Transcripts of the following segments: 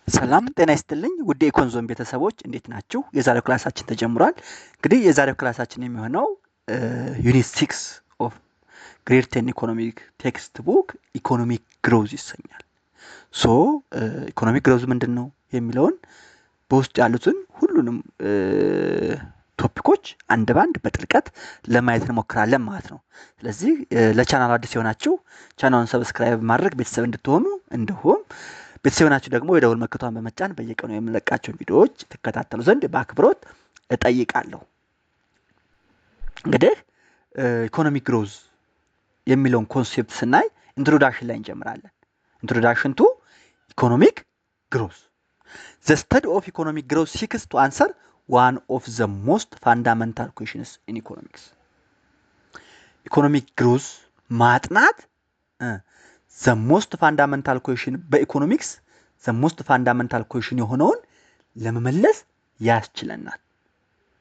ሰላም ጤና ይስጥልኝ ውድ የኮንዞን ቤተሰቦች እንዴት ናችሁ? የዛሬው ክላሳችን ተጀምሯል። እንግዲህ የዛሬው ክላሳችን የሚሆነው ዩኒት 6 ኦፍ ግሬድ 10 ኢኮኖሚክ ቴክስት ቡክ ኢኮኖሚክ ግሮዝ ይሰኛል። ሶ ኢኮኖሚክ ግሮዝ ምንድን ነው የሚለውን በውስጥ ያሉትን ሁሉንም ቶፒኮች አንድ ባንድ በጥልቀት ለማየት እንሞክራለን ማለት ነው። ስለዚህ ለቻናሉ አዲስ የሆናችሁ ቻናሉን ሰብስክራይብ ማድረግ ቤተሰብ እንድትሆኑ እንዲሁም ቤተሰብ ናችሁ ደግሞ የደወል ምልክቷን በመጫን በየቀኑ የምንለቃቸውን ቪዲዮዎች ትከታተሉ ዘንድ በአክብሮት እጠይቃለሁ። እንግዲህ ኢኮኖሚክ ግሮዝ የሚለውን ኮንሴፕት ስናይ ኢንትሮዳክሽን ላይ እንጀምራለን። ኢንትሮዳክሽን ቱ ኢኮኖሚክ ግሮዝ ዘ ስተዲ ኦፍ ኢኮኖሚክ ግሮዝ ሲክስ ቱ አንሰር ዋን ኦፍ ዘ ሞስት ፋንዳመንታል ኩዌሽንስ ኢን ኢኮኖሚክስ። ኢኮኖሚክ ግሮዝ ማጥናት the most fundamental question በኢኮኖሚክስ the most fundamental question የሆነውን ለመመለስ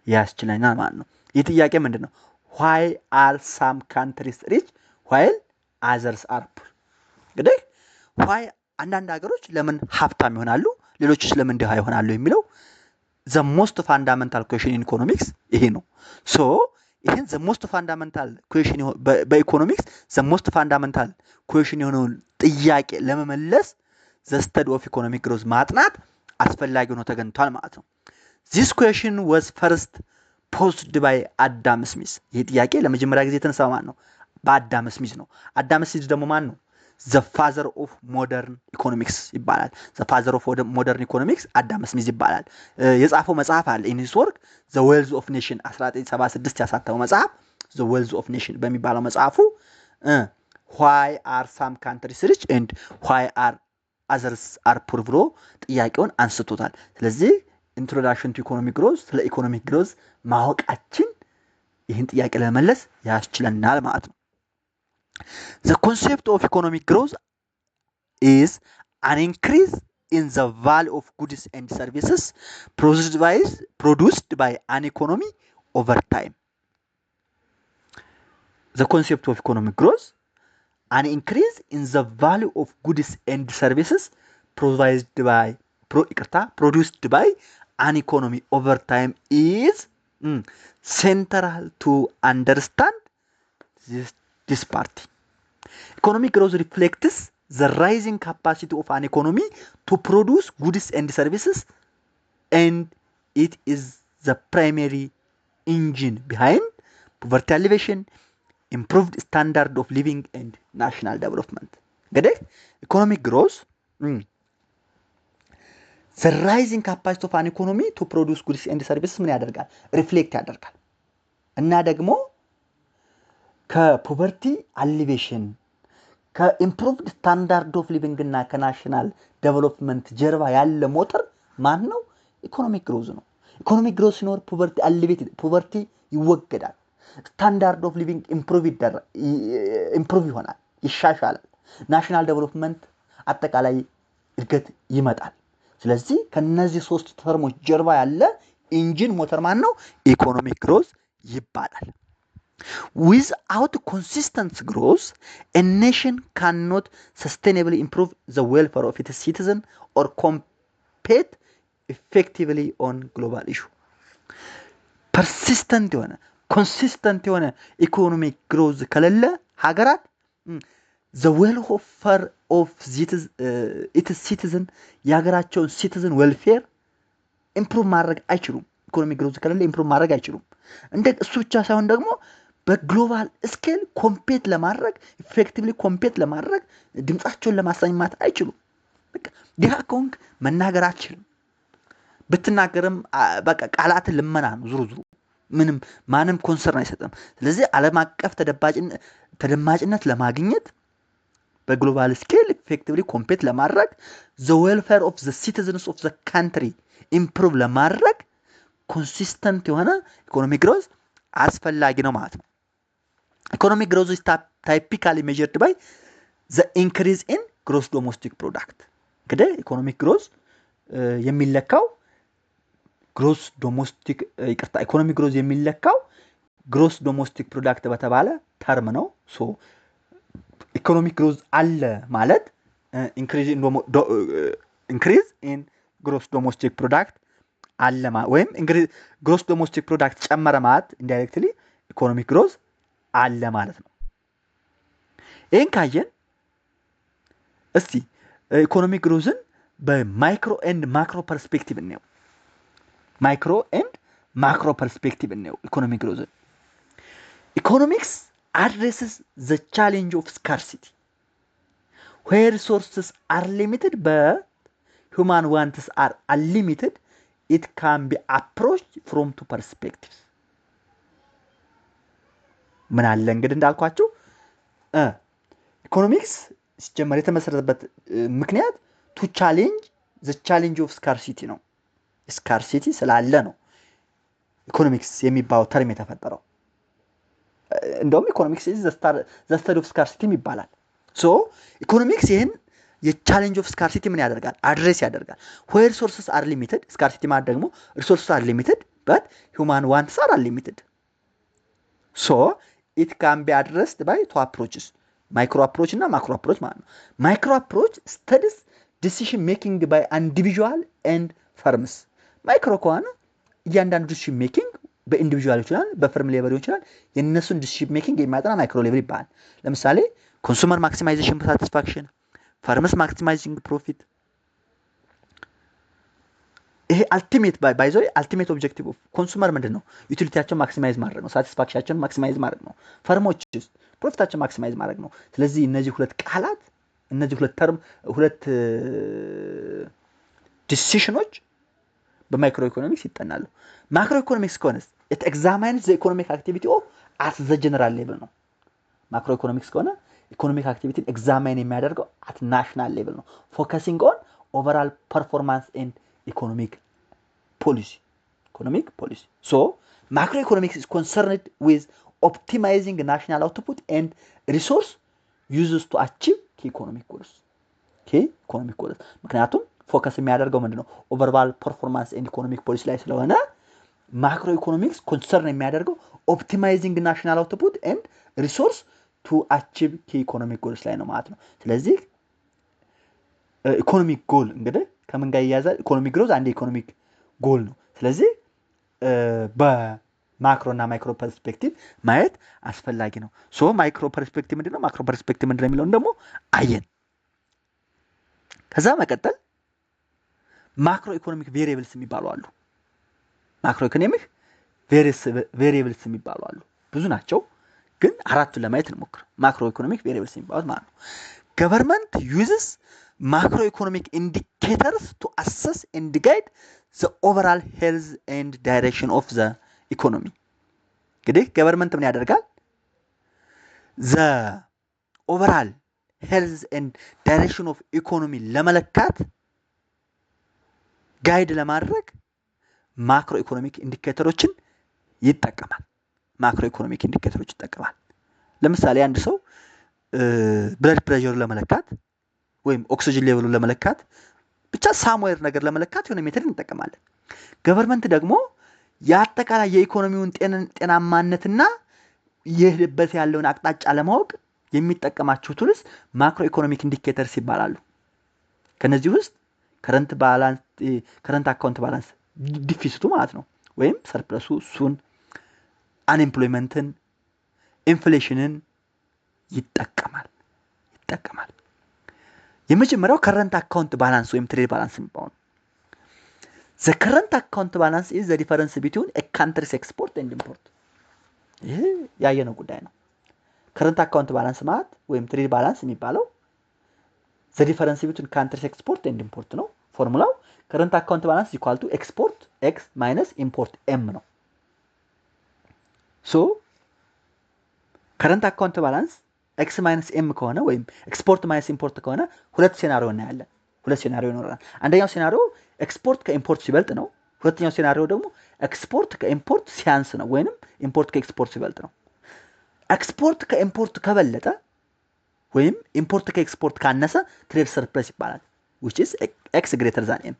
ያስችለናል ማለት ነው። ይህ ጥያቄ ምንድነው? why are some countries rich while others are poor? እንግዲህ why አንዳንድ ሀገሮች ለምን ሀብታም ይሆናሉ ሌሎችስ ለምን ድሃ ይሆናሉ የሚለው the most fundamental question in economics ይሄ ነው። so ይሄን the most fundamental question በኢኮኖሚክስ the most fundamental question የሆነውን ጥያቄ ለመመለስ the study of economic growth ማጥናት አስፈላጊ ሆኖ ተገኝቷል ማለት ነው። this question was first posed by Adam Smith። ይሄ ጥያቄ ለመጀመሪያ ጊዜ የተነሳው ማን ነው? በአዳም ስሚዝ ነው። አዳም ስሚዝ ደግሞ ማን ነው? the father of modern economics ይባላል። the father of modern economics አዳም ስሚዝ ይባላል። የጻፈው መጽሐፍ አለ in his work the wealth of nation 1976 ያሳተመው መጽሐፍ the wealth of nation በሚባለው መጽሐፉ why are some countries rich and why are others are poor ብሎ ጥያቄውን አንስቶታል። ስለዚህ introduction to economic growth ስለ ኢኮኖሚክ ግሮዝ ማወቃችን ይህን ጥያቄ ለመመለስ ያስችለናል ማለት ነው። The concept of economic growth is an increase in the value of goods and services produced by an economy over time. The concept of economic growth, an increase in the value of goods and services produced by an economy over time is central to understand this part. Economic growth reflects the rising capacity of an economy to produce goods and services, and it is the primary engine behind poverty alleviation, improved standard of living, and national development. እንግዲህ economic growth the rising capacity of an economy to produce goods and services ምን ያደርጋል? ሪፍሌክት ያደርጋል እና ደግሞ ከፖቨርቲ አሊቬሽን ከኢምፕሩቭድ ስታንዳርድ ኦፍ ሊቪንግ እና ከናሽናል ዴቨሎፕመንት ጀርባ ያለ ሞተር ማን ነው? ኢኮኖሚክ ግሮዝ ነው። ኢኮኖሚክ ግሮዝ ሲኖር ፖቨርቲ ይወገዳል። ስታንዳርድ ኦፍ ሊቪንግ ኢምፕሩቭ ይሆናል፣ ይሻሻላል። ናሽናል ዴቨሎፕመንት አጠቃላይ እድገት ይመጣል። ስለዚህ ከነዚህ ሶስት ተርሞች ጀርባ ያለ ኢንጂን ሞተር ማን ነው? ኢኮኖሚክ ግሮዝ ይባላል። Without consistent growth, a nation cannot sustainably improve the welfare of its citizens or compete effectively on global issue. Persistent የሆነ consistent የሆነ economic growth ከሌለ ሀገራት the welfare of its citizen የሀገራቸውን citizen welfare improve ማድረግ አይችሉም። ኢኮኖሚክ ግሮዝ ከሌለ improve ማድረግ አይችሉም። እንደ እሱ ብቻ ሳይሆን ደግሞ በግሎባል ስኬል ኮምፔት ለማድረግ ኢፌክቲቭሊ ኮምፔት ለማድረግ ድምጻቸውን ለማሰማት አይችሉም። በቃ ዲሃ ከሆንክ መናገር አትችልም። ብትናገርም በቃ ቃላት ልመና ነው። ዙሩ ምንም ማንም ኮንሰርን አይሰጥም። ስለዚህ ዓለም አቀፍ ተደማጭነት ለማግኘት በግሎባል ስኬል ኢፌክቲቭሊ ኮምፔት ለማድረግ the welfare of the citizens of the country improve ለማድረግ ኮንሲስተንት የሆነ ኢኮኖሚክ ግሮዝ አስፈላጊ ነው ማለት ነው። ኢኮኖሚክ ግሮዝ is typically measured by the increase in gross domestic product። እንግዲህ ኢኮኖሚክ ግሮዝ የሚለካው ኢኮኖሚክ ግሮዝ የሚለካው ግሮስ ዶሜስቲክ ፕሮዳክት በተባለ ተርም ነው። ሶ ኢኮኖሚክ ግሮዝ አለ ማለት increase in ግሮስ ዶሜስቲክ ፕሮዳክት አለማ ወይም እንግዲህ ግሮስ ዶሜስቲክ ፕሮዳክት ጨመረ ማለት ኢንዳይሬክትሊ ኢኮኖሚክ ግሮዝ አለ ማለት ነው። ይህን ካየን እስቲ ኢኮኖሚክ ግሮዝን በማይክሮ ኤንድ ማክሮ ፐርስፔክቲቭ እንየው። ማይክሮ ኤንድ ማክሮ ፐርስፔክቲቭ እንየው ኢኮኖሚክ ግሮዝን። ኢኮኖሚክስ addresses the challenge of scarcity where resources are limited but human wants are unlimited. It can be approached from two perspectives. ምን አለ እንግዲህ እንዳልኳችሁ ኢኮኖሚክስ ሲጀመር የተመሰረተበት ምክንያት to challenge the challenge of scarcity ነው። ስካርሲቲ ስላለ ነው ኢኮኖሚክስ የሚባለው ተርም የተፈጠረው። እንደውም ኢኮኖሚክስ is the study of scarcity ይባላል። ሶ ኢኮኖሚክስ ይሄን የቻሌንጅ ኦፍ ስካርሲቲ ምን ያደርጋል? አድሬስ ያደርጋል። where resources are limited ስካርሲቲ ማለት ደግሞ resources are limited but human wants are unlimited. so it can be addressed by two approaches, micro approach እና macro approach ማለት ነው። micro approach studies decision making by individual and firms. micro ከሆነ እያንዳንዱ decision making በኢንዲቪጁዋል ይችላል፣ በፈርም ሌቨል ይችላል። የነሱን ዲሲሽን ሜኪንግ የሚያጠና ማይክሮ ሌቨል ይባላል። ለምሳሌ ኮንሱመር ማክሲማይዜሽን ሳቲስፋክሽን፣ ፋርመርስ ማክሲማይዚንግ ፕሮፊት። ይሄ አልቲሜት ባይዞ አልቲሜት ኦብጀክቲቭ ኦፍ ኮንሱመር ምንድነው? ዩቲሊቲያቸውን ማክሲማይዝ ማድረግ ነው። ሳቲስፋክሽናቸውን ማክሲማይዝ ማድረግ ነው። ፈርሞችስ ፕሮፊታቸውን ማክሲማይዝ ማድረግ ነው። ስለዚህ እነዚህ ሁለት ቃላት እነዚህ ሁለት ተርም ሁለት ዲሲሽኖች በማይክሮ ኢኮኖሚክስ ይጠናሉ። ማክሮ ኢኮኖሚክስ ከሆነስ it examines the economic activity of at the general level ነው። ማክሮ ኢኮኖሚክስ ከሆነ ኢኮኖሚክ አክቲቪቲን ኤግዛማይን የሚያደርገው at national level ነው። focusing on overall performance and economic policy. So macroeconomics is concerned with optimizing national output and resource uses to achieve key economic goals. ምክንያቱም ፎከስ የሚያደርገው ምንድነው? ኦቨርኦል ፐርፎርማንስ ኤንድ ኢኮኖሚክ ፖሊሲ ላይ ስለሆነ ማክሮ ኢኮኖሚክስ ኮንሰርን የሚያደርገው ኦፕቲማይዚንግ ናሽናል አውትፑት ኤንድ ሪሶርስ ቱ አቺቭ ኪ ኢኮኖሚክ ጎልስ ላይ ነው ማለት ነው። ስለዚህ ኢኮኖሚክ ጎል እንግዲህ ከምን ጋር ይያዛል? ኢኮኖሚክ ግሮዝ አንድ ኢኮኖሚክ ጎል ነው። ስለዚህ በማክሮ እና ማይክሮ ፐርስፔክቲቭ ማየት አስፈላጊ ነው። ሶ ማይክሮ ፐርስፔክቲቭ ምንድነው? ማክሮ ፐርስፔክቲቭ ምንድነው የሚለውን ደግሞ አየን። ከዛ መቀጠል ማክሮ ኢኮኖሚክ ቬሪየብልስ የሚባሉ አሉ። ማክሮ ኢኮኖሚክ ቬሪየብልስ የሚባሉ አሉ። ብዙ ናቸው ግን አራቱን ለማየት እንሞክር። ማክሮ ኢኮኖሚክ ቬሪየብልስ የሚባሉት ማለት ነው። ገቨርንመንት ዩዝስ ማክሮ ኢኮኖሚክ ኢንዲኬተርስ ቱ አሰስ ኤንድ ጋይድ ዘ ኦቨርኦል ሄልዝ ኤንድ ዳይሬክሽን ኦፍ ዘ ኢኮኖሚ። እንግዲህ ገቨርንመንት ምን ያደርጋል? ዘ ኦቨርኦል ሄልዝ ኤንድ ዳይሬክሽን ኦፍ ኢኮኖሚ ለመለካት ጋይድ ለማድረግ ማክሮ ኢኮኖሚክ ኢንዲኬተሮችን ይጠቀማል። ማክሮ ኢኮኖሚክ ኢንዲኬተሮች ይጠቀማል። ለምሳሌ አንድ ሰው ብለድ ፕሬሸር ለመለካት ወይም ኦክሲጅን ሌቨሉን ለመለካት ብቻ ሳምዌር ነገር ለመለካት የሆነ ሜተድ እንጠቀማለን። ገቨርንመንት ደግሞ ያጠቃላይ የኢኮኖሚውን ጤናማነትና የሄደበት ያለውን አቅጣጫ ለማወቅ የሚጠቀማቸው ቱልስ ማክሮ ኢኮኖሚክ ኢንዲኬተርስ ይባላሉ። ከነዚህ ውስጥ ከረንት አካውንት ባላንስ ዲፊሲቱ ማለት ነው ወይም ሰርፕለሱ፣ እሱን አንኤምፕሎይመንትን፣ ኢንፍሌሽንን ይጠቀማል። የመጀመሪያው ከረንት አካውንት ባላንስ ወይም ትሬድ ባላንስ የሚባለው the current account balance is the difference between a country's export and import። ይሄ ያየነው ጉዳይ ነው። ከረንት አካውንት ባላንስ ማለት ወይም ትሬድ ባላንስ የሚባለው the difference between country's export and import ነው። ፎርሙላው current account balance equal to export x minus import m ነው። so current account balance x minus m ከሆነ ወይም export minus import ከሆነ ሁለት ሴናሪዮ እናያለን። ሁለት ሴናሪዮ ይኖራል። አንደኛው ሴናሪዮ ኤክስፖርት ከኢምፖርት ሲበልጥ ነው። ሁለተኛው ሴናሪዮ ደግሞ ኤክስፖርት ከኢምፖርት ሲያንስ ነው ወይንም ኢምፖርት ከኤክስፖርት ሲበልጥ ነው። ኤክስፖርት ከኢምፖርት ከበለጠ ወይም ኢምፖርት ከኤክስፖርት ካነሰ ትሬድ ሰርፕለስ ይባላል which is x greater than m.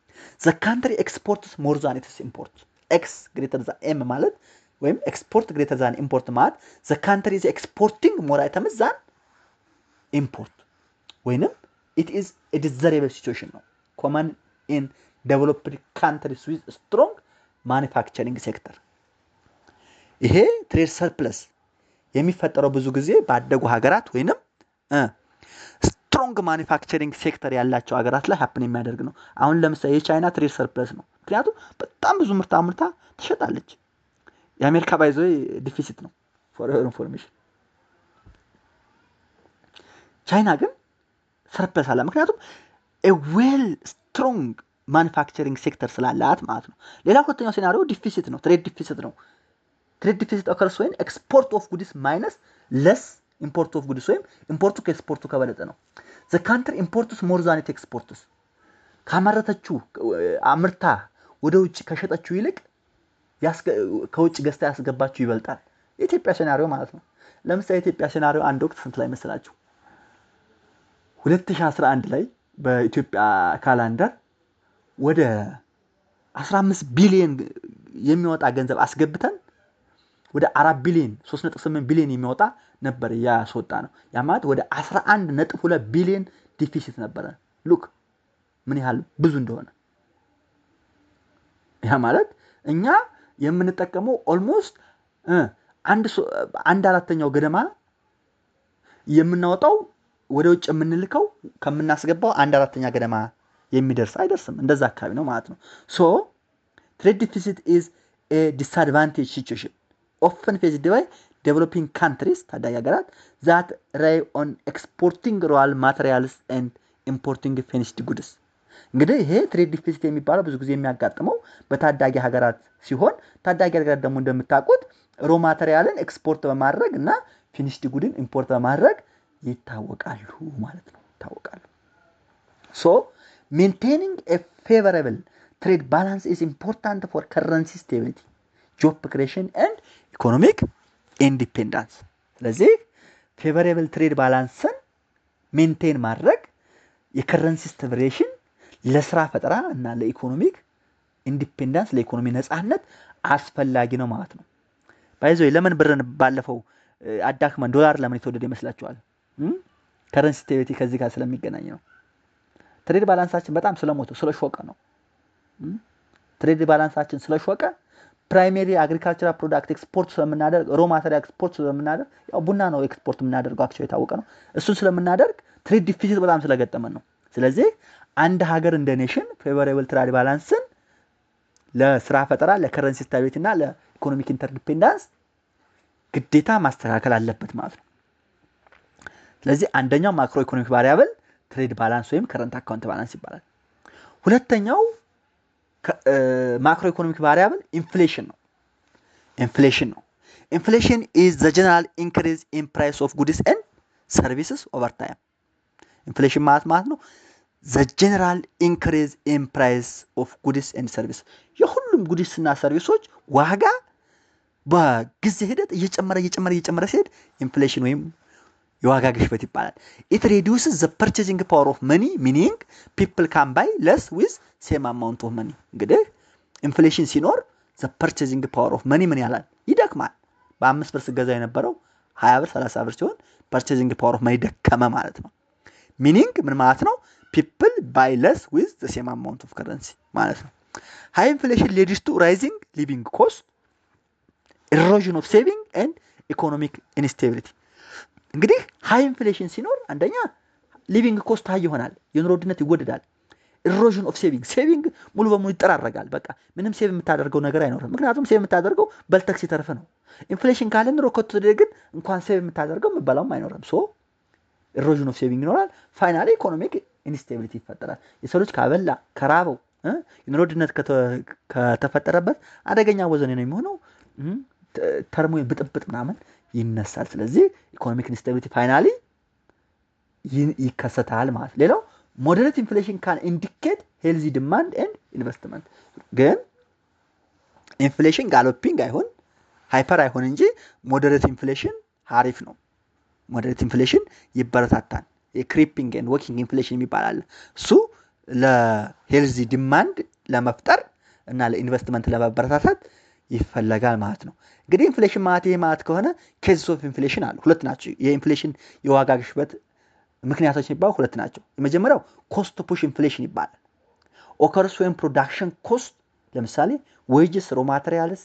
the country exports more than its imports. x greater than m ማለት ወይም export greater than import ማለት the country is exporting more items than import ወይንም it is a desirable situation ነው. common in developed countries with strong manufacturing sector ይሄ ትሬድ ሰርፕለስ የሚፈጠረው ብዙ ጊዜ ባደጉ ሀገራት ወይንም ስትሮንግ ማኒፋክቸሪንግ ሴክተር ያላቸው ሀገራት ላይ ሀፕን የሚያደርግ ነው። አሁን ለምሳሌ የቻይና ትሬድ ሰርፕለስ ነው፣ ምክንያቱም በጣም ብዙ ምርት አምርታ ትሸጣለች። የአሜሪካ ባይዞ ዲፊሲት ነው ፎር ኢንፎርሜሽን። ቻይና ግን ሰርፕለስ አለ፣ ምክንያቱም ዌል ስትሮንግ ማኒፋክቸሪንግ ሴክተር ስላላት ማለት ነው። ሌላ ሁለተኛው ሴናሪዮ ዲፊሲት ነው፣ ትሬድ ዲፊሲት ነው። ትሬድ ዲፊሲት ኦከርስ ወይም ኤክስፖርት ኦፍ ጉድስ ማይነስ ለስ ኢምፖርት ኦፍ ጉድስ ወይም ኢምፖርቱ ከኤክስፖርቱ ከበለጠ ነው። ዘ ካንትሪ ኢምፖርትስ ሞር ዛን ኢት ኤክስፖርትስ ካመረተችው አምርታ ወደ ውጭ ከሸጠችው ይልቅ ከውጭ ገዝታ ያስገባችው ይበልጣል። የኢትዮጵያ ሴናሪዮ ማለት ነው። ለምሳሌ የኢትዮጵያ ሴናሪዮ አንድ ወቅት ስንት ላይ መሰላችሁ? 2011 ላይ በኢትዮጵያ ካላንደር ወደ 15 ቢሊዮን የሚወጣ ገንዘብ አስገብተን ወደ 4 ቢሊዮን 3.8 ቢሊዮን የሚወጣ ነበር ያስወጣ ነው። ያ ማለት ወደ 11.2 ቢሊዮን ዲፊሲት ነበረ። ሉክ ምን ያህል ብዙ እንደሆነ። ያ ማለት እኛ የምንጠቀመው ኦልሞስት አንድ አራተኛው ገደማ የምናወጣው ወደ ውጭ የምንልከው ከምናስገባው አንድ አራተኛ ገደማ የሚደርስ አይደርስም፣ እንደዛ አካባቢ ነው ማለት ነው። ሶ ትሬድ ዲፊሲት ኢዝ ኤ ዲስአድቫንቴጅ ሲቹዌሽን often faced by developing countries ታዳጊ ሀገራት that rely on exporting raw materials and importing finished goods። እንግዲህ ይሄ ትሬድ ዲፊሲት የሚባለው ብዙ ጊዜ የሚያጋጥመው በታዳጊ ሀገራት ሲሆን ታዳጊ ሀገራት ደግሞ እንደምታውቁት ሮ ማቴሪያልን ኤክስፖርት በማድረግ እና ፊኒሽድ ጉድን ኢምፖርት በማድረግ ይታወቃሉ ማለት ነው። So maintaining a favorable trade balance is important for currency stability, job creation and economic independence። ስለዚህ ፌቨሬብል ትሬድ ባላንስን ሜንቴን ማድረግ የከረንሲ ስታቢሊሽን ለስራ ፈጠራ እና ለኢኮኖሚክ ኢንዲፔንደንስ ለኢኮኖሚ ነፃነት አስፈላጊ ነው ማለት ነው። ባይዘው ለምን ብርን ባለፈው አዳክመን ዶላር ለምን የተወደደ ይመስላችኋል? ከረንሲ ስታቢሊቲ ከዚህ ጋር ስለሚገናኝ ነው። ትሬድ ባላንሳችን በጣም ስለሞተ ስለሾቀ ነው። ትሬድ ባላንሳችን ስለሾቀ ፕራይመሪ አግሪካልቸራል ፕሮዳክት ኤክስፖርት ስለምናደርግ ሮ ማቴሪያል ኤክስፖርት ስለምናደርግ ያው ቡና ነው ኤክስፖርት የምናደርገው አክቹዋሊ የታወቀ ነው። እሱን ስለምናደርግ ትሬድ ዲፊሲት በጣም ስለገጠመን ነው። ስለዚህ አንድ ሀገር እንደ ኔሽን ፌቨሬብል ትሬድ ባላንስን ለስራ ፈጠራ ለከረንሲ ስታቢሊቲ እና ለኢኮኖሚክ ኢንተርዲፔንደንስ ግዴታ ማስተካከል አለበት ማለት ነው። ስለዚህ አንደኛው ማክሮ ኢኮኖሚክ ቫሪያብል ትሬድ ባላንስ ወይም ከረንት አካውንት ባላንስ ይባላል። ሁለተኛው ማክሮ ኢኮኖሚክ ቫሪያብል ኢንፍሌሽን ነው። ኢንፍሌሽን ኢዝ ዘ ጀነራል ኢንክሪዝ ኢን ፕራይስ ኦፍ ጉድስ ኤንድ ሰርቪስስ ኦቨር ታይም። ኢንፍሌሽን ማለት ነው ዘ ጀነራል ኢንክሪዝ ኢን ፕራይስ ኦፍ ጉድስ ኤንድ ሰርቪስ፣ የሁሉም ጉድስ እና ሰርቪሶች ዋጋ በጊዜ ሂደት እየጨመረ ሲሄድ ኢንፍሌሽን ወይም የዋጋ ግሽበት ይባላል። ኢት ሪዲዩስስ ዘ ፐርቼዚንግ ፓወር ኦፍ መኒ ሚኒንግ ፒፕል ካን ባይ ለስ ዊዝ ሴም አማውንት ኦፍ መኒ። እንግዲህ ኢንፍሌሽን ሲኖር ዘ ፐርቼዚንግ ፓወር ኦፍ መኒ ምን ያላል? ይደክማል። በ5 ብር ስገዛ የነበረው 20 ብር 30 ብር ሲሆን ፐርቼዚንግ ፓወር ኦፍ መኒ ደከመ ማለት ነው። ሚኒንግ ምን ማለት ነው? ፒፕል ባይ ለስ ዊዝ ዘ ሴም አማውንት ኦፍ ከረንሲ ማለት ነው። ሃይ ኢንፍሌሽን ሊድስ ቱ ራይዚንግ ሊቪንግ ኮስት፣ ኢሮዥን ኦፍ ሴቪንግ ኤንድ ኢኮኖሚክ ኢንስቴቢሊቲ። እንግዲህ ሃይ ኢንፍሌሽን ሲኖር አንደኛ ሊቪንግ ኮስት ሃይ ይሆናል፣ የኑሮ ውድነት ይወደዳል። ኢሮዥን ኦፍ ሴቪንግ ሙሉ በሙሉ ይጠራረጋል። በቃ ምንም ሴቭ የምታደርገው ነገር አይኖርም፣ ምክንያቱም ሴቭ የምታደርገው በልተክ ሲተርፍ ነው። ኢንፍሌሽን ካለ ኑሮ ከተወደደ ግን እንኳን ሴቭ የምታደርገው የምበላውም አይኖርም። ሶ ኢሮዥን ኦፍ ሴቪንግ ይኖራል። ፋይናሊ ኢኮኖሚክ ኢንስቴቢሊቲ ይፈጠራል። የሰው ልጅ ካበላ ከራበው የኑሮ ውድነት ከተፈጠረበት አደገኛ ወዘኔ ነው የሚሆነው። ተርሞ ብጥብጥ ምናምን ይነሳል። ስለዚህ ኢኮኖሚክ ኢንስቴቢሊቲ ፋይናሊ ይከሰታል ማለት። ሌላው ሞደሬት ኢንፍሌሽን ካን ኢንዲኬት ሄልዚ ዲማንድ ኤንድ ኢንቨስትመንት። ግን ኢንፍሌሽን ጋሎፒንግ አይሆን ሃይፐር አይሆን እንጂ ሞደሬት ኢንፍሌሽን አሪፍ ነው። ሞደሬት ኢንፍሌሽን ይበረታታል። የክሪፒንግ ኤንድ ወኪንግ ኢንፍሌሽን ይባላል። እሱ ለሄልዚ ዲማንድ ለመፍጠር እና ለኢንቨስትመንት ለማበረታታት ይፈለጋል ማለት ነው። እንግዲህ ኢንፍሌሽን ማለት ይሄ ማለት ከሆነ ኬዝስ ኦፍ ኢንፍሌሽን አሉ። ሁለት ናቸው። የኢንፍሌሽን የዋጋ ግሽበት ምክንያቶች የሚባሉ ሁለት ናቸው። የመጀመሪያው ኮስት ፑሽ ኢንፍሌሽን ይባላል። occurs when production cost ለምሳሌ wages raw materials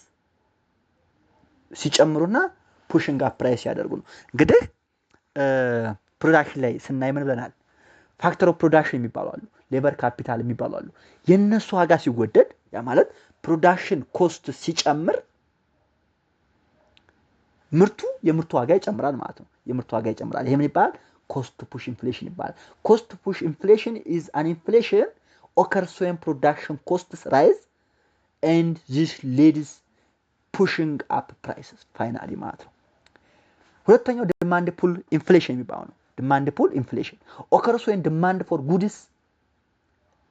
ሲጨምሩና pushing up price ያደርጉ ነው። እንግዲህ ፕሮዳክሽን ላይ ስናይ ምን ብለናል? ፋክተር ኦፍ ፕሮዳክሽን የሚባሉ አሉ፣ ሌበር ካፒታል የሚባሉ አሉ። የነሱ ዋጋ ሲወደድ ያ ማለት ፕሮዳክሽን ኮስት ሲጨምር የምርቱ ዋጋ ይጨምራል ማለት ነው። የምርቱ ዋጋ ይጨምራል። ይሄ ምን ይባላል? ኮስት ፑሽ ኢንፍሌሽን ይባላል። ኮስት ፑሽ ኢንፍሌሽን is an inflation occurs when production costs rise and this leads pushing up prices finally ማለት ነው። ሁለተኛው demand pull inflation የሚባለው ነው። demand pull inflation occurs when demand for goods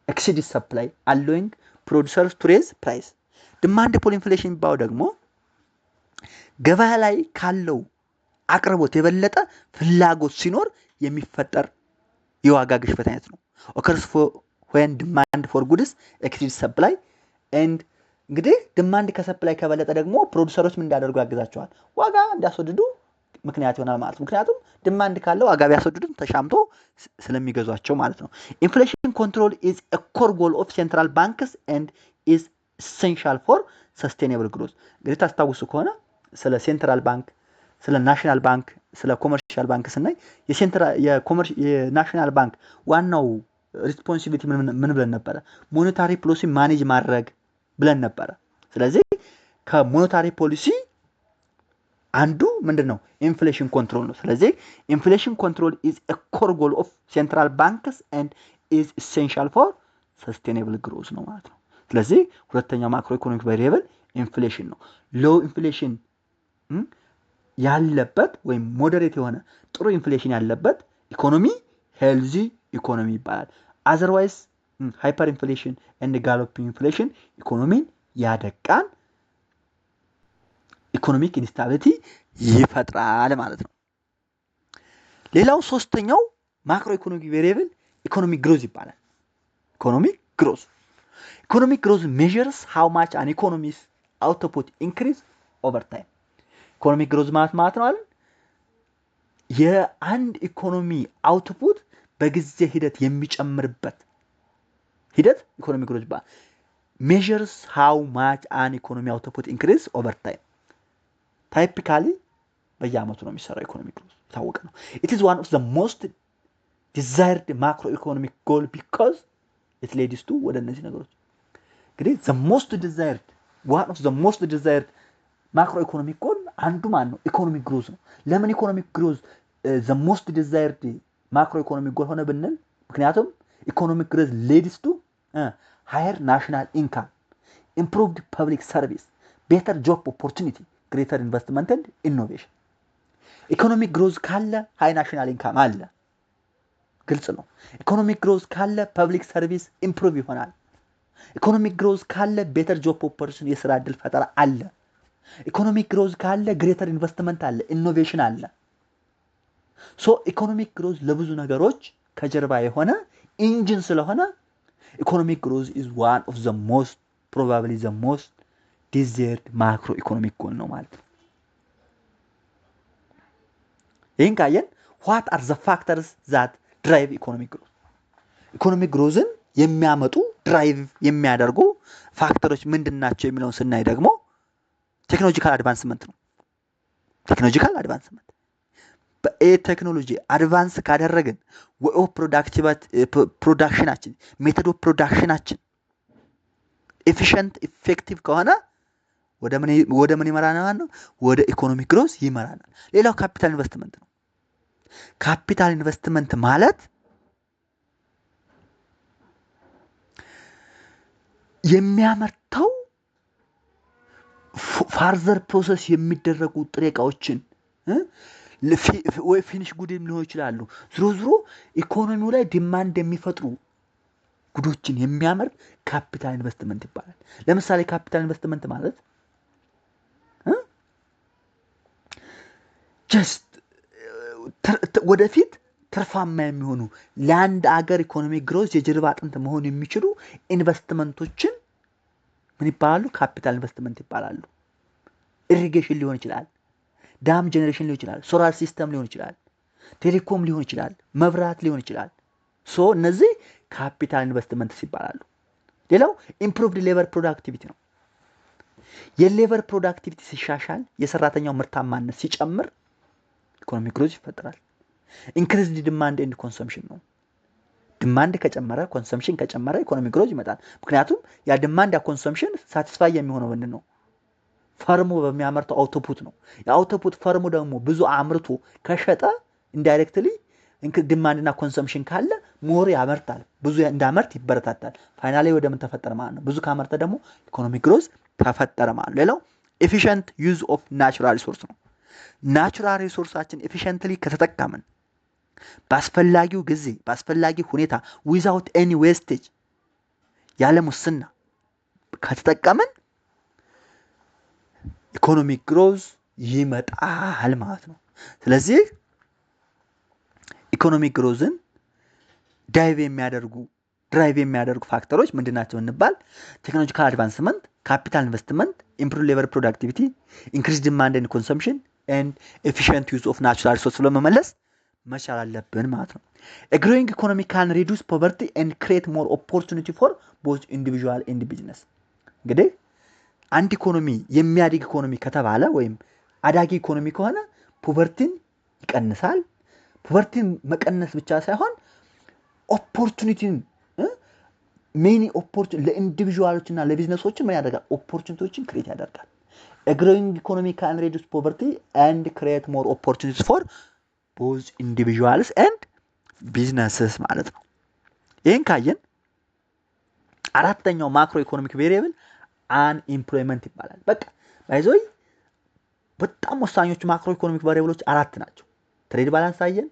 exceeds supply allowing producers to raise price. demand pull inflation የሚባለው ደግሞ ገበያ ላይ ካለው አቅርቦት የበለጠ ፍላጎት ሲኖር የሚፈጠር የዋጋ ግሽበት አይነት ነው። occurs when demand for goods exceeds supply and እንግዲህ ዲማንድ ከሰፕላይ ከበለጠ ደግሞ ፕሮዲዩሰሮች ምን እንዲያደርጉ ያግዛቸዋል? ዋጋ እንዲያስወድዱ ምክንያት ይሆናል ማለት ነው። ምክንያቱም ዲማንድ ካለው ዋጋ ቢያስወድዱም ተሻምቶ ስለሚገዟቸው ማለት ነው። ኢንፍሌሽን ኮንትሮል is a core goal of central banks and is essential for sustainable growth። እንግዲህ ታስታውሱ ከሆነ ስለ ሴንትራል ባንክ፣ ስለ ናሽናል ባንክ፣ ስለ ኮመርሻል ባንክ ስናይ የናሽናል ባንክ ዋናው ሪስፖንሲቢሊቲ ምን ብለን ነበረ? ሞኔታሪ ፖሊሲ ማኔጅ ማድረግ ብለን ነበረ። ስለዚህ ከሞኔታሪ ፖሊሲ አንዱ ምንድነው? ኢንፍሌሽን ኮንትሮል ነው። ስለዚህ ኢንፍሌሽን ኮንትሮል is a core goal of central banks and is essential for sustainable growth ነው ማለት ነው። ስለዚህ ሁለተኛው ማክሮ ኢኮኖሚክ ቫሪኤብል ኢንፍሌሽን ነው። ሎው ኢንፍሌሽን ያለበት ወይም ሞዴሬት የሆነ ጥሩ ኢንፍሌሽን ያለበት ኢኮኖሚ ሄልዚ ኢኮኖሚ ይባላል። otherwise ሃይፐር ኢንፍሌሽን and galloping ኢንፍሌሽን ኢኮኖሚን ያደቃል፣ ኢኮኖሚክ ኢንስታቢሊቲ ይፈጥራል ማለት ነው። ሌላው ሶስተኛው ማክሮ ኢኮኖሚክ ቬሪኤብል ኢኮኖሚክ ግሮዝ ይባላል። ኢኮኖሚክ ግሮዝ measures how much an economy's output increase over time። ኢኮኖሚክ ግሮዝ ማለት ነው አይደል? የአንድ ኢኮኖሚ አውትፑት በጊዜ ሂደት የሚጨምርበት ሂደት ኢኮኖሚክ ግሮዝ ይባላል። measures how much an economy output increase over time። ታይፒካሊ በየአመቱ ነው የሚሰራው ኢኮኖሚክ ግሮዝ ታወቀ ነው። it is one of the most desired macroeconomic goal because it leads to ወደ እነዚህ ነገሮች እንግዲህ one of the most desired macroeconomic goal አንዱ ማን ነው? ኢኮኖሚክ ግሮዝ ነው። ለምን ኢኮኖሚክ ግሮዝ the most desired macroeconomic goal ሆነ ብንል ምክንያቱም ኢኮኖሚክ ግሮዝ leads to higher national income, improved public service, better job opportunity, greater investment and innovation። ኢኮኖሚክ ግሮዝ ካለ ሃይ ናሽናል ኢንካም አለ፣ ግልጽ ነው። ኢኮኖሚክ ግሮዝ ካለ ፐብሊክ ሰርቪስ ኢምፕሩቭ ይሆናል። ኢኮኖሚክ ግሮዝ ካለ ቤተር ጆብ ኦፖርቹኒቲ የስራ ዕድል ፈጠራ አለ። ኢኮኖሚክ ግሮዝ ካለ ግሬተር ኢንቨስትመንት አለ፣ ኢኖቬሽን አለ። ሶ ኢኮኖሚክ ግሮዝ ለብዙ ነገሮች ከጀርባ የሆነ ኢንጂን ስለሆነ ኢኮኖሚክ ግሮዝ is one of the most probably the most desired macro economic goal ነው ማለት ነው። ይህን ካየን what are the factors that drive economic growth? ኢኮኖሚክ ግሮዝን የሚያመጡ ድራይቭ የሚያደርጉ ፋክተሮች ምንድናቸው የሚለውን ስናይ ደግሞ ቴክኖሎጂካል አድቫንስመንት ነው። ቴክኖሎጂካል አድቫንስመንት በቴክኖሎጂ አድቫንስ ካደረግን ወይ ፕሮዳክሽናችን ሜተድ ኦፍ ፕሮዳክሽናችን ኤፊሽንት ኢፌክቲቭ ከሆነ ወደ ምን ይመራናል ነው? ወደ ኢኮኖሚክ ግሮዝ ይመራናል። ሌላው ካፒታል ኢንቨስትመንት ነው። ካፒታል ኢንቨስትመንት ማለት የሚያመርተው ፋርዘር ፕሮሰስ የሚደረጉ ጥሬ ዕቃዎችን ወይ ፊኒሽ ጉድም ሊሆን ይችላሉ። ዝሮ ኢኮኖሚው ላይ ዲማንድ የሚፈጥሩ ጉዶችን የሚያመርት ካፒታል ኢንቨስትመንት ይባላል። ለምሳሌ ካፒታል ኢንቨስትመንት ማለት ጀስት ወደፊት ትርፋማ የሚሆኑ ለአንድ አገር ኢኮኖሚክ ግሮዝ የጀርባ አጥንት መሆን የሚችሉ ኢንቨስትመንቶችን ምን ይባላሉ? ካፒታል ኢንቨስትመንት ይባላሉ። ኢሪጌሽን ሊሆን ይችላል፣ ዳም ጄኔሬሽን ሊሆን ይችላል፣ ሶላር ሲስተም ሊሆን ይችላል፣ ቴሌኮም ሊሆን ይችላል፣ መብራት ሊሆን ይችላል። ሶ እነዚህ ካፒታል ኢንቨስትመንትስ ይባላሉ። ሌላው ኢምፕሩቭድ ሌበር ፕሮዳክቲቪቲ ነው። የሌበር ፕሮዳክቲቪቲ ሲሻሻል የሰራተኛው ምርታማነት ሲጨምር ኢኮኖሚክ ግሮዝ ይፈጠራል። ኢንክሪዝድ ዲማንድ ኤንድ ኮንሰምፕሽን ነው። ዲማንድ ከጨመረ ኮንሰምፕሽን ከጨመረ ኢኮኖሚክ ግሮዝ ይመጣል። ምክንያቱም ያ ዲማንድ ያ ኮንሰምፕሽን ሳቲስፋይ የሚሆነው ምንድን ነው? ፈርሙ በሚያመርተው አውቶፑት ነው። የአውቶፑት ፈርሙ ደግሞ ብዙ አምርቶ ከሸጠ ኢንዳይሬክትሊ ዲማንድና ኮንሰምፕሽን ካለ ሞር ያመርታል። ብዙ እንዳመርት ይበረታታል። ፋይናሊ ወደ ምን ተፈጠረ ማለት ነው? ብዙ ካመርተ ደግሞ ኢኮኖሚክ ግሮዝ ተፈጠረ ማለት ነው። ሌላው ኤፊሽንት ዩዝ ኦፍ ናቹራል ሪሶርስ ነው። ናቹራል ሪሶርሳችን ኤፊሽንትሊ ከተጠቀምን በአስፈላጊው ጊዜ በአስፈላጊ ሁኔታ ዊዛውት ኤኒ ዌስቴጅ ያለ ሙስና ከተጠቀምን ኢኮኖሚክ ግሮዝ ይመጣል ማለት ነው። ስለዚህ ኢኮኖሚክ ግሮዝን ድራይቭ የሚያደርጉ ፋክተሮች ምንድናቸው እንባል? ቴክኖሎጂካል አድቫንስመንት፣ ካፒታል ኢንቨስትመንት፣ ኢምፕሩቭ ሌበር ፕሮዳክቲቪቲ፣ ኢንክሪዝ ዲማንድ ኤንድ ኮንሰምፕሽን ኤንድ ኤፊሽንት ዩዝ ኦፍ ናቹራል ሪሶርስ ብሎ መመለስ መቻል አለብን ማለት ነው። ኤ ግሮዊንግ ኢኮኖሚ ካን ሪዱስ ፖቨርቲ ኤንድ ክሬት ሞር ኦፖርቹኒቲ ፎር ቦዝ ኢንዲቪጁዋል ኤንድ ቢዝነስ። እንግዲህ አንድ ኢኮኖሚ የሚያድግ ኢኮኖሚ ከተባለ ወይም አዳጊ ኢኮኖሚ ከሆነ ፖቨርቲን ይቀንሳል። ፖቨርቲን መቀነስ ብቻ ሳይሆን ኦፖርቹኒቲን ሜኒ ኦፖርቹኒቲ ለኢንዲቪጁዋሎች እና ለቢዝነሶች ምን ያደርጋል? ኦፖርቹኒቲዎችን ክሬት ያደርጋል። ኤ ግሮዊንግ ኢኮኖሚ ካን ሪዱስ ፖቨርቲ ኤንድ ክሬት ሞር ኦፖርቹኒቲስ ፎር ቦዝ ኢንዲቪጁዋልስ ኤንድ ቢዝነስስ ማለት ነው። ይህን ካየን አራተኛው ማክሮ ኢኮኖሚክ ቬሪየብል አንኢምፕሎይመንት ይባላል። በቃ ባይዞይ በጣም ወሳኞቹ ማክሮ ኢኮኖሚክ ቫሪየብሎች አራት ናቸው። ትሬድ ባላንስ አየን፣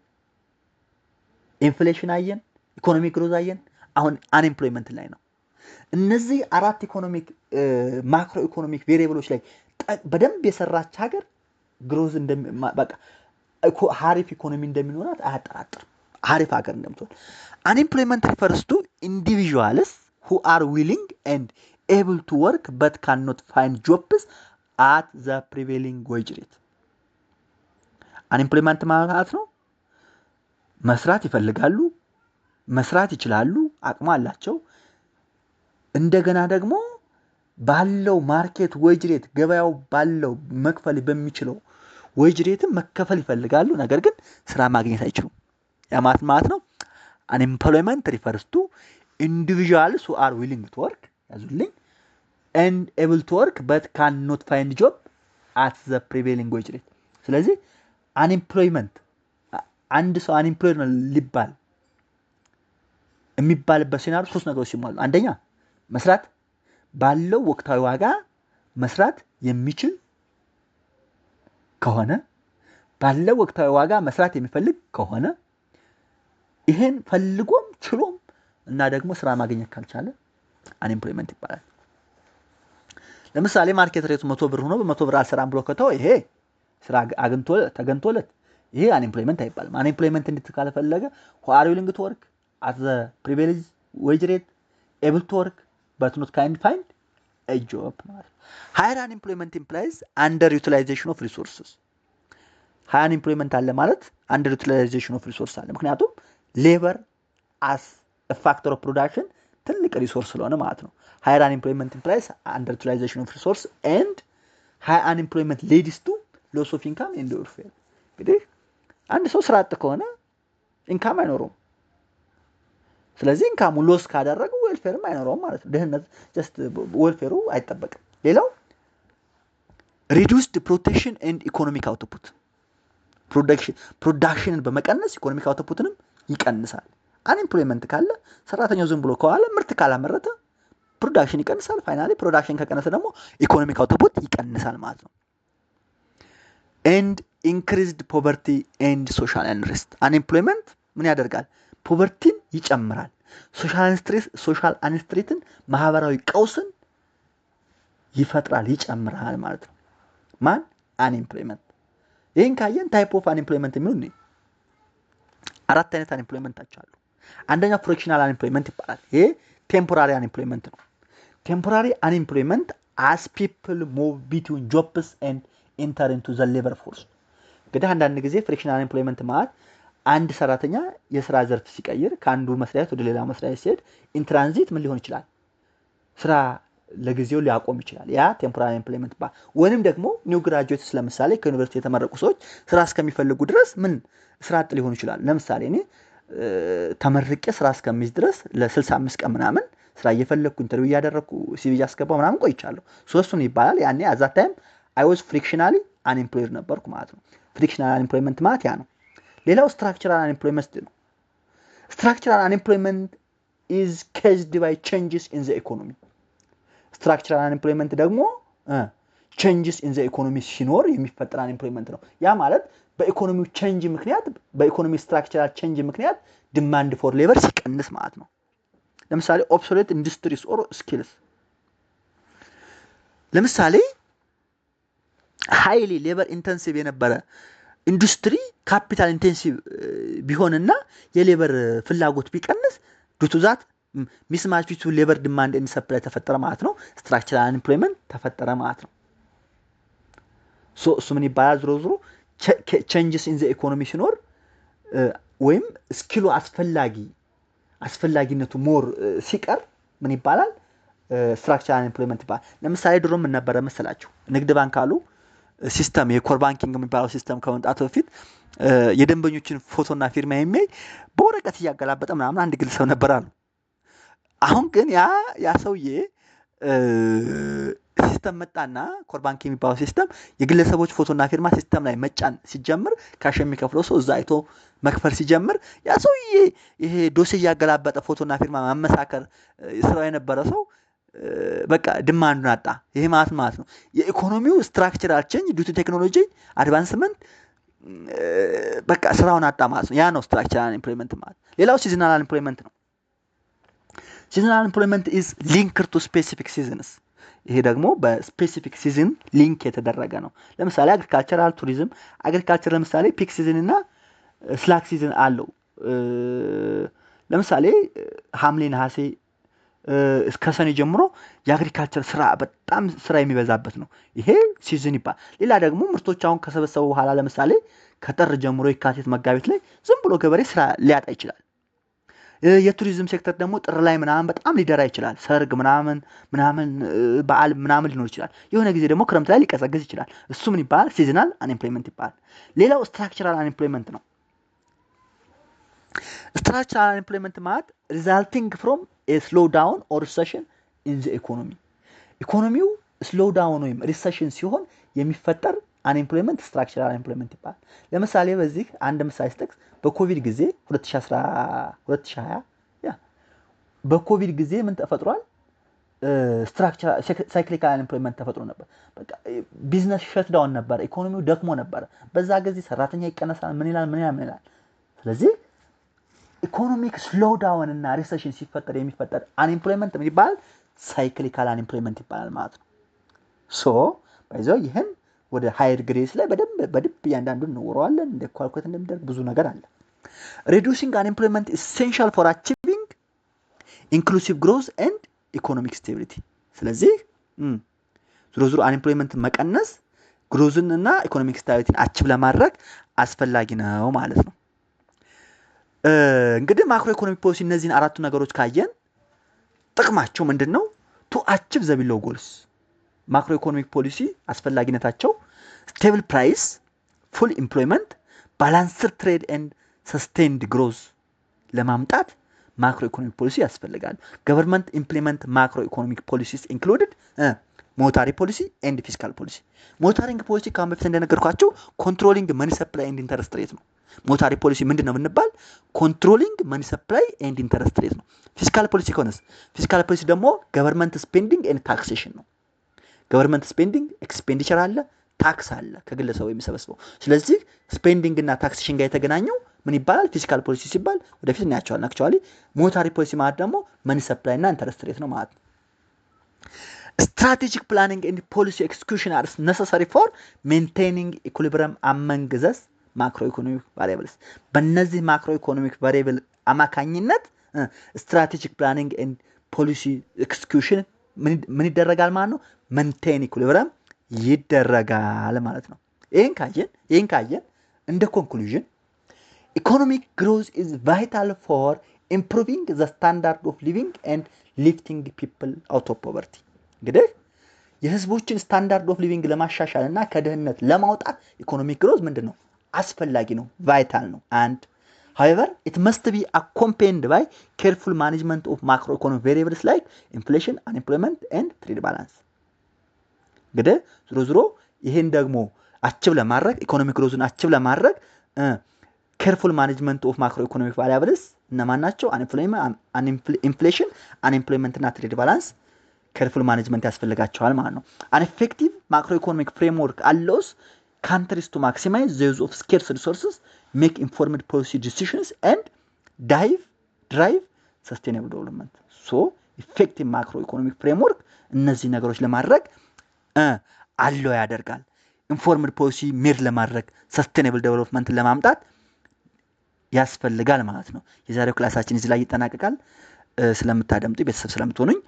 ኢንፍሌሽን አየን፣ ኢኮኖሚክ ግሮዝ አየን። አሁን አንኢምፕሎይመንት ላይ ነው። እነዚህ አራት ማክሮ ኢኮኖሚክ ቬሪየብሎች ላይ በደንብ የሰራች ሀገር ግሮዝ በቃ ሀሪፍ ኢኮኖሚ እንደሚኖራት አያጠራጥርም። ሀሪፍ ሀገር እንደምትሆን። አንኢምፕሎይመንት ሪፈርስ ቱ ኢንዲቪጁዋልስ who are willing and able to work but cannot find jobs at the prevailing wage rate. አንኢምፕሎይመንት ማለት ነው መስራት ይፈልጋሉ፣ መስራት ይችላሉ፣ አቅሙ አላቸው። እንደገና ደግሞ ባለው ማርኬት ዌጅ ሬት ገበያው ባለው መክፈል በሚችለው ዌጅ ሬትም መከፈል ይፈልጋሉ፣ ነገር ግን ስራ ማግኘት አይችሉም። ያ ማለት ነው አንኢምፕሎይመንት ሪፈርስ ቱ individuals who are willing to work ያዙልኝ and able to work but cannot find job at the prevailing wage rate። ስለዚህ አንኢምፕሎይመንት አንድ ሰው አንኢምፕሎይድ ሊባል የሚባልበት ሲናሪዮ ሶስት ነገሮች ሲሟሉ፣ አንደኛ መስራት ባለው ወቅታዊ ዋጋ መስራት የሚችል ከሆነ፣ ባለው ወቅታዊ ዋጋ መስራት የሚፈልግ ከሆነ፣ ይሄን ፈልጎም ችሎም እና ደግሞ ስራ ማግኘት ካልቻለ አንኢምፕሎይመንት ይባላል። ለምሳሌ ማርኬት ሬቱ 100 ብር ሆኖ በ100 ብር አልሰራም ብሎ ከተው ይሄ ስራ ተገንቶለት ይሄ አንኢምፕሎይመንት አይባልም። አንኢምፕሎይመንት እንድትካለ ፈለገ who are willing to work at the prevailing wage rate, able to work but not can find a job ማለት። higher unemployment implies underutilization of resources። higher unemployment አለ ማለት underutilization of resources አለ። ምክንያቱም ሌበር as a factor of production ትልቅ ሪሶርስ ስለሆነ ማለት ነው። higher unemployment implies underutilization of resource and high unemployment leads to loss of income and welfare። እንግዲህ አንድ ሰው ስራ አጥ ከሆነ ኢንካም አይኖረውም። ስለዚህ ኢንካሙ ሎስ ካደረገው ዌልፌርም አይኖረውም ማለት ነው። ድህነት ጀስት ዌልፌሩ አይጠበቅም። ሌላው reduced production and economic output ፕሮዳክሽንን በመቀነስ ኢኮኖሚክ አውትፑትንም ይቀንሳል። አንኢምፕሎይመንት ካለ ሰራተኛው ዝም ብሎ ከዋለ ምርት ካላመረተ ፕሮዳክሽን ይቀንሳል። ፋይናሊ ፕሮዳክሽን ከቀነሰ ደግሞ ኢኮኖሚክ አውትፑት ይቀንሳል ማለት ነው። and increased poverty and social unrest አንኢምፕሎይመንት ምን ያደርጋል? ፖቨርቲን ይጨምራል። ሶሻል አንስትሬትን ማህበራዊ ቀውስን ይፈጥራል፣ ይጨምራል ማለት ነው። ማን? አንኢምፕሎይመንት። ይሄን ካየን ታይፕ ኦፍ አንኢምፕሎይመንት የሚሉን አራት አይነት አንኢምፕሎይመንት አሉ። አንደኛው ፍሪክሽናል አንኢምፕሎይመንት ይባላል። ይሄ ቴምፖራሪ አንኢምፕሎይመንት ነው። ቴምፖራሪ አንኢምፕሎይመንት as people move between jobs and enter into the labor force። እንግዲህ አንዳንድ ጊዜ ፍሪክሽናል አንኢምፕሎይመንት ማለት አንድ ሰራተኛ የስራ ዘርፍ ሲቀይር ከአንዱ መስሪያ ቤት ወደ ሌላ መስሪያ ቤት ሲሄድ ኢንትራንዚት ምን ሊሆን ይችላል? ስራ ለጊዜው ሊያቆም ይችላል። ያ ቴምፖራሪ ኤምፕሎይመንት ይባላል። ወይንም ደግሞ ኒው ግራጁዌትስ ለምሳሌ ከዩኒቨርሲቲ የተመረቁ ሰዎች ስራ እስከሚፈልጉ ድረስ ምን ስራ አጥ ሊሆኑ ይችላል። ለምሳሌ እኔ ተመርቄ ስራ እስከሚይዝ ድረስ ለ65 ቀን ምናምን ስራ እየፈለግኩ ኢንተርቪው እያደረግኩ ሲቪ እያስገባው ምናምን ቆይቻለሁ። እሱን ይባላል። ያኔ አዛ ታይም አይ ዋዝ ፍሪክሽናሊ አንኤምፕሎይድ ነበርኩ ማለት ነው። ፍሪክሽናል አንኤምፕሎይመንት ማለት ያ ነው። ሌላው ስትራክቸራል አንኤምፕሎይመንት ነው። ስትራክቸራል አንኤምፕሎይመንት ኢዝ ኬዝድ ባይ ቼንጅስ ኢን ዘ ኢኮኖሚ። ስትራክቸራል አንኤምፕሎይመንት ደግሞ ቼንጅስ ኢን ዘ ኢኮኖሚ ሲኖር የሚፈጠር አንኤምፕሎይመንት ነው። ያ ማለት በኢኮኖሚው ቼንጅ ምክንያት በኢኮኖሚ ስትራክቸራል ቼንጅ ምክንያት ዲማንድ ፎር ሌበር ሲቀንስ ማለት ነው። ለምሳሌ ኦብሶሌት ኢንዱስትሪስ ኦር ስኪልስ። ለምሳሌ ሃይሊ ሌበር ኢንተንሲቭ የነበረ ኢንዱስትሪ ካፒታል ኢንቴንሲቭ ቢሆንና የሌበር ፍላጎት ቢቀንስ ዱቱ ዛት ሚስማች ቢትዊን ሌበር ዲማንድ ኤንድ ሰፕላይ ተፈጠረ ማለት ነው። ስትራክቸራል አንኤምፕሎይመንት ተፈጠረ ማለት ነው። እሱ ምን ይባላል? ዞሮ ዞሮ ቼንጅስ ኢን ዘ ኢኮኖሚ ሲኖር ወይም ስኪሉ አስፈላጊነቱ ሞር ሲቀር ምን ይባላል? ስትራክቸራል አንኤምፕሎይመንት ይባላል። ለምሳሌ ድሮ ምን ነበረ መሰላችሁ? ንግድ ባንክ አሉ ሲስተም የኮር ባንኪንግ የሚባለው ሲስተም ከመምጣቱ በፊት የደንበኞችን ፎቶና ፊርማ የሚያይ በወረቀት እያገላበጠ ምናምን አንድ ግለሰብ ነበር አሉ። አሁን ግን ያ ሰውዬ ሲስተም መጣና ኮር ባንክ የሚባለው ሲስተም የግለሰቦች ፎቶና ፊርማ ሲስተም ላይ መጫን ሲጀምር ካሽ የሚከፍለው ሰው እዛ አይቶ መክፈል ሲጀምር ያ ሰውዬ ይሄ ዶሴ እያገላበጠ ፎቶና ፊርማ ማመሳከር ስራው የነበረ ሰው በቃ ዲማንዱን አጣ። ይሄ ማለት ነው የኢኮኖሚው ስትራክቸራል ቼንጅ ዲዩ ቱ ቴክኖሎጂ አድቫንስመንት በቃ ስራውን አጣ ማለት ነው። ያ ነው ስትራክቸራል አንኤምፕሎይመንት ማለት። ሌላው ሲዝናል አንኤምፕሎይመንት ነው። ሲዝናል አንኤምፕሎይመንት ኢዝ ሊንክድ ቱ ስፔሲፊክ ሲዝንስ። ይሄ ደግሞ በስፔሲፊክ ሲዝን ሊንክ የተደረገ ነው። ለምሳሌ አግሪካልቸራል ቱሪዝም፣ አግሪካልቸር ለምሳሌ ፒክ ሲዝን እና ስላክ ሲዝን አለው። ለምሳሌ ሐምሌ ነሐሴ እስከ ሰኔ ጀምሮ የአግሪካልቸር ስራ በጣም ስራ የሚበዛበት ነው። ይሄ ሲዝን ይባላል። ሌላ ደግሞ ምርቶች አሁን ከሰበሰቡ በኋላ ለምሳሌ ከጥር ጀምሮ የካቲት መጋቢት ላይ ዝም ብሎ ገበሬ ስራ ሊያጣ ይችላል። የቱሪዝም ሴክተር ደግሞ ጥር ላይ ምናምን በጣም ሊደራ ይችላል። ሰርግ ምናምን በዓል ምናምን ሊኖር ይችላል። የሆነ ጊዜ ደግሞ ክረምት ላይ ሊቀዘቅዝ ይችላል። እሱ ምን ይባላል? ሲዝናል አንኤምፕሎይመንት ይባላል። ሌላው ስትራክቸራል አንኤምፕሎይመንት ነው። ስትራክቸራል አንኤምፕሎይመንት ማለት ሪዛልቲንግ ፍሮም ኤ ስሎው ዳውን ኦር ሪሰሽን ኢን ዘ ኢኮኖሚ። ኢኮኖሚው ስሎው ዳውን ወይም ሪሰሽን ሲሆን የሚፈጠር አንኤምፕሎይመንት ስትራክቸራል አንኤምፕሎይመንት ይባላል። ለምሳሌ በዚህ አንድ ምሳሌ ስጠቅስ በኮቪድ ጊዜ 2020 በኮቪድ ጊዜ ምን ተፈጥሯል? ስትራክቸራል ሳይክሊካል አንኤምፕሎይመንት ተፈጥሮ ነበር። በቃ ቢዝነስ ሸት ዳውን ነበር፣ ኢኮኖሚው ደክሞ ነበር። በዛ ጊዜ ሰራተኛ ይቀነሳል፣ ምን ይላል። ስለዚህ ኢኮኖሚክ ስሎው ዳውን እና ሪሰሽን ሲፈጠር የሚፈጠር አንኤምፕሎይመንት ምን ይባላል? ሳይክሊካል አንኤምፕሎይመንት ይባላል ማለት ነው። ሶ ባይዘው ይሄን ወደ ሃየር ግሬድስ ላይ በደንብ እያንዳንዱን እንወራዋለን። እንደ ኳልኩሌት እንደሚደረግ ብዙ ነገር አለ። ሪዱሲንግ አንኤምፕሎይመንት ኢሴንሻል ፎር አቺቪንግ ኢንክሉሲቭ ግሮዝ ኤንድ ኢኮኖሚክ ስቴቢሊቲ። ስለዚህ ዞሮ አንኤምፕሎይመንት መቀነስ ግሮዝን እና ኢኮኖሚክ ስታቢሊቲን አቺቭ ለማድረግ አስፈላጊ ነው ማለት ነው። እንግዲህ ማክሮ ኢኮኖሚክ ፖሊሲ እነዚህን አራቱ ነገሮች ካየን ጥቅማቸው ምንድነው? ቱ አቺቭ ዘ ቢሎው ጎልስ። ማክሮ ኢኮኖሚክ ፖሊሲ አስፈላጊነታቸው ስቴብል ፕራይስ፣ ፉል ኤምፕሎይመንት፣ ባላንስድ ትሬድ ኤንድ ሰስቴንድ ግሮዝ ለማምጣት ማክሮ ኢኮኖሚክ ፖሊሲ ያስፈልጋል። ገቨርንመንት ኢምፕሊመንት ማክሮ ኢኮኖሚክ ፖሊሲስ ኢንክሉድድ ሞኔታሪ ፖሊሲ ኤንድ ፊስካል ፖሊሲ። ሞኔታሪንግ ፖሊሲ ካሁን በፊት እንደነገርኳቸው ኮንትሮሊንግ መኒ ሰፕላይ ኤንድ ኢንተረስት ሬት ነው። ሞኔታሪ ፖሊሲ ምንድነው ብንባል ኮንትሮሊንግ መኒ ሰፕላይ ኤንድ ኢንተረስት ሬት ነው። ፊስካል ፖሊሲ ከሆነስ ፊስካል ፖሊሲ ደግሞ ገቨርንመንት ስፔንዲንግ ኤንድ ታክሴሽን ነው። ገቨርንመንት ስፔንዲንግ ኤክስፔንዲቸር አለ፣ ታክስ አለ ከግለሰቡ የሚሰበስበው። ስለዚህ ስፔንዲንግ እና ታክሴሽን ጋር የተገናኘው ምን ይባላል? ፊስካል ፖሊሲ ሲባል ወደፊት እናያቸዋለን። አክቹአሊ ሞኔታሪ ፖሊሲ ማለት ደግሞ መኒ ሰፕላይ እና ኢንተረስት ሬት ነው ማለት ነው። ስትራቴጂክ ፕላኒንግ ኤንድ ፖሊሲ ኤክስኪዩሽን አር ነሰሰሪ ፎር ሜንቴኒንግ ኢኩሊብሪየም አመንግ ዘስ ማክሮ ኢኮኖሚክ ቫሪያብልስ። በእነዚህ ማክሮ ኢኮኖሚክ ቫሪያብል አማካኝነት ስትራቴጂክ ፕላኒንግ ኤንድ ፖሊሲ ኤክስኪዩሽን ምን ይደረጋል ማለት ነው? ሜንቴን ኢኩሊብሪየም ይደረጋል ማለት ነው። ይህን ካየን እንደ ኮንክሉዥን ኢኮኖሚክ ግሮዝ ኢዝ ቫይታል ፎር ኢምፕሩቪንግ ዘ ስታንዳርድ ኦፍ ሊቪንግ ኤንድ ሊፍቲንግ ፒፕል አውት ኦፍ ፖቨርቲ። እንግዲህ የህዝቦችን ስታንዳርድ ኦፍ ሊቪንግ ለማሻሻል እና ከድህነት ለማውጣት ኢኮኖሚክ ግሮዝ ምንድን ነው? አስፈላጊ ነው፣ ቫይታል ነው። አንድ however it must be accompanied by careful management of macroeconomic variables like inflation, unemployment and trade balance። እንግዲህ ዝሮ ይሄን ደግሞ አችብ ለማድረግ ኢኮኖሚክ ግሮዝን አችብ ለማድረግ ኬርፉል ማኔጅመንት ኦፍ ማክሮ ኢኮኖሚክ ቫሪያብልስ እነማን ናቸው? ኢንፍሌሽን፣ አንኤምፕሎይመንት እና ትሬድ ባላንስ ኬርፉል ማኔጅመንት ያስፈልጋቸዋል ማለት ነው። አን ኤፌክቲቭ ማክሮ ኢኮኖሚክ ፍሬምወርክ አሎስ ካንትሪስ ቱ ማክሲማይዝ ዘ ዩዝ ኦፍ ስኬርስ ሪሶርስስ ሜክ ኢንፎርምድ ፖሊሲ ዲሲዥንስ ኤንድ ድራይቭ ሰስቴናብል ዴቨሎፕመንት። ሶ ኢፌክቲቭ ማክሮ ኢኮኖሚክ ፍሬምወርክ እነዚህ ነገሮች ለማድረግ አለው ያደርጋል። ኢንፎርምድ ፖሊሲ ሜድ ለማድረግ ሰስቴናብል ዴቨሎፕመንት ለማምጣት ያስፈልጋል ማለት ነው። የዛሬው ክላሳችን እዚህ ላይ ይጠናቀቃል። ስለምታደምጡ ቤተሰብ ስለምትሆኑኝ